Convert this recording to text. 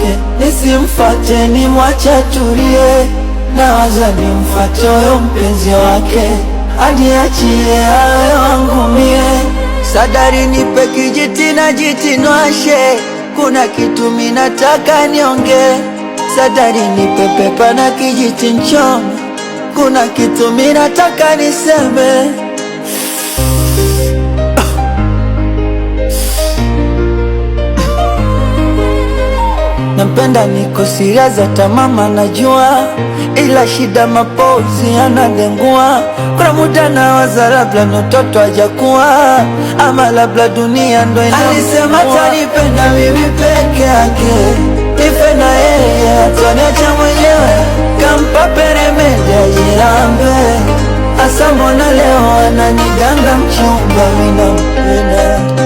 wake, nisimfate nimwache tulie, nawaza nimfate huyo mpenzi wake, aniachie awe wangu mie. Sadari nipe kijiti na jiti nwashe, kuna kitu minataka nionge. Sadari nipe pepa na kijiti nchome, kuna kitu minataka niseme. Nampenda niko serious hata mama najua, ila shida mapozi anadengua. Kuna muda nawaza labda mtoto hajakuwa, ama labda dunia ndo ina. Alisema atanipenda mimi peke yake, nife na yeye ataniacha mwenyewe, kampa peremende ajirambe. Asa mbona leo ananiganga mchumba, mimi nampenda.